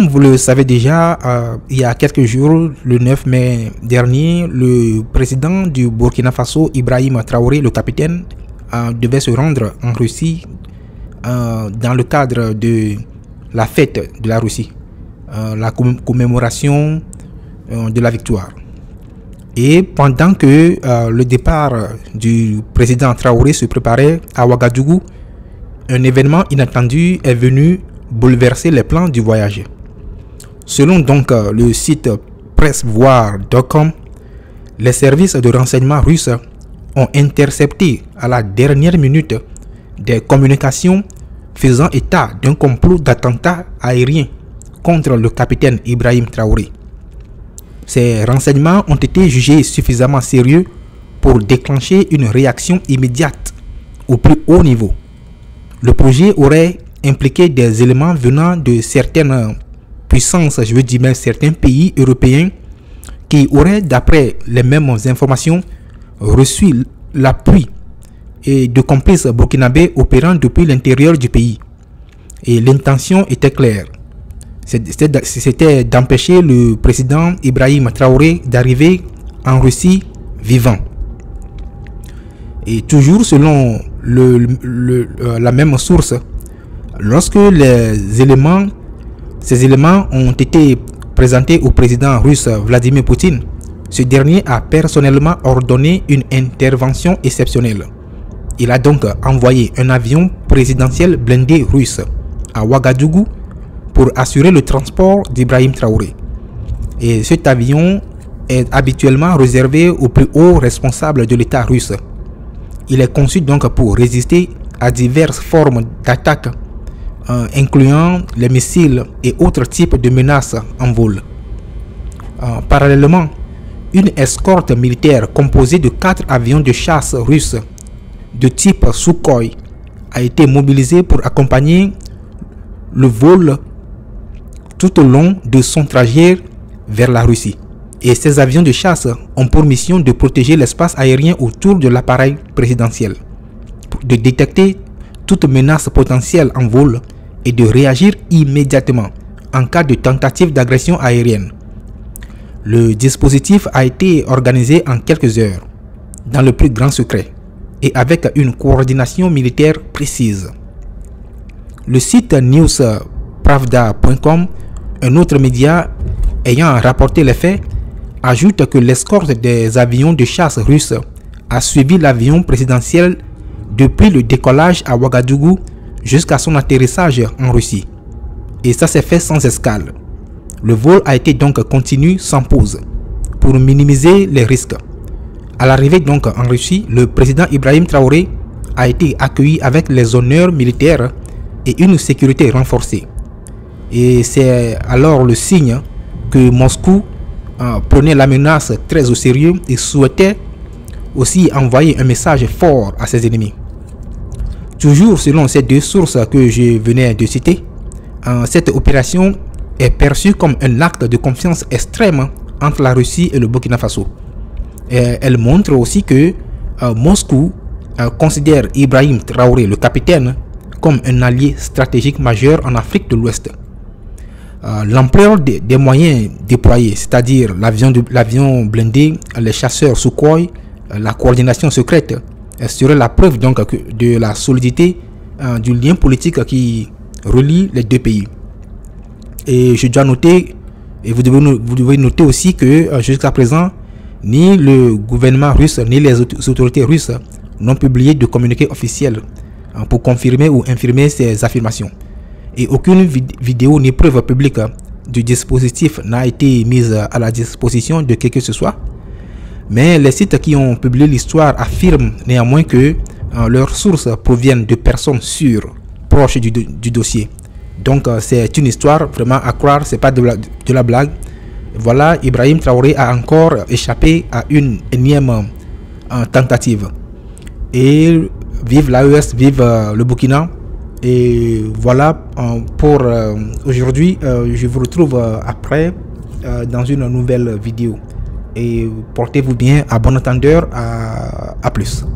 Comme vous le savez déjà, il y a quelques jours, le 9 mai dernier, le président du Burkina Faso, Ibrahim Traoré, le capitaine, devait se rendre en Russie dans le cadre de la fête de la Russie, la commémoration de la victoire. Et pendant que le départ du président Traoré se préparait à Ouagadougou, un événement inattendu est venu bouleverser les plans du voyage. Selon donc le site pressevoir.com, les services de renseignement russes ont intercepté à la dernière minute des communications faisant état d'un complot d'attentats aériens contre le capitaine Ibrahim Traoré. Ces renseignements ont été jugés suffisamment sérieux pour déclencher une réaction immédiate au plus haut niveau. Le projet aurait impliqué des éléments venant de certaines puissances, je veux dire même certains pays européens, qui auraient, d'après les mêmes informations, reçu l'appui et de complices burkinabés opérant depuis l'intérieur du pays. Et l'intention était claire. C'était d'empêcher le président Ibrahim Traoré d'arriver en Russie vivant. Et toujours selon la même source, lorsque ces éléments ont été présentés au président russe Vladimir Poutine, ce dernier a personnellement ordonné une intervention exceptionnelle. Il a donc envoyé un avion présidentiel blindé russe à Ouagadougou pour assurer le transport d'Ibrahim Traoré. Et cet avion est habituellement réservé aux plus hauts responsables de l'État russe. Il est conçu donc pour résister à diverses formes d'attaques, incluant les missiles et autres types de menaces en vol. Parallèlement, une escorte militaire composée de 4 avions de chasse russes de type Sukhoi a été mobilisée pour accompagner le vol tout au long de son trajet vers la Russie. Et ces avions de chasse ont pour mission de protéger l'espace aérien autour de l'appareil présidentiel, de détecter toute menace potentielle en vol et de réagir immédiatement en cas de tentative d'agression aérienne. Le dispositif a été organisé en quelques heures, dans le plus grand secret, et avec une coordination militaire précise. Le site newspravda.com, un autre média ayant rapporté les faits, ajoute que l'escorte des avions de chasse russes a suivi l'avion présidentiel depuis le décollage à Ouagadougou jusqu'à son atterrissage en Russie. Et ça s'est fait sans escale. Le vol a été donc continu sans pause pour minimiser les risques. À l'arrivée donc en Russie, le président Ibrahim Traoré a été accueilli avec les honneurs militaires et une sécurité renforcée. Et c'est alors le signe que Moscou prenait la menace très au sérieux et souhaitait aussi envoyer un message fort à ses ennemis. Toujours selon ces deux sources que je venais de citer, cette opération est perçue comme un acte de confiance extrême entre la Russie et le Burkina Faso. Et elle montre aussi que Moscou considère Ibrahim Traoré, le capitaine, comme un allié stratégique majeur en Afrique de l'Ouest. L'ampleur des moyens déployés, c'est-à-dire l'avion blindé, les chasseurs Sukhoi, la coordination secrète, serait la preuve donc de la solidité du lien politique qui relie les deux pays. Et je dois noter, et vous devez noter aussi que jusqu'à présent, ni le gouvernement russe ni les autorités russes n'ont publié de communiqué officiel pour confirmer ou infirmer ces affirmations. Et aucune vidéo ni preuve publique du dispositif n'a été mise à la disposition de qui que ce soit. Mais les sites qui ont publié l'histoire affirment néanmoins que leurs sources proviennent de personnes sûres, proches du dossier. Donc c'est une histoire vraiment à croire, c'est pas de la blague. Voilà, Ibrahim Traoré a encore échappé à une énième tentative. Et vive l'AES, vive le Burkina. Et voilà pour aujourd'hui. Je vous retrouve après dans une nouvelle vidéo. Et portez-vous bien, à bon entendeur, à plus.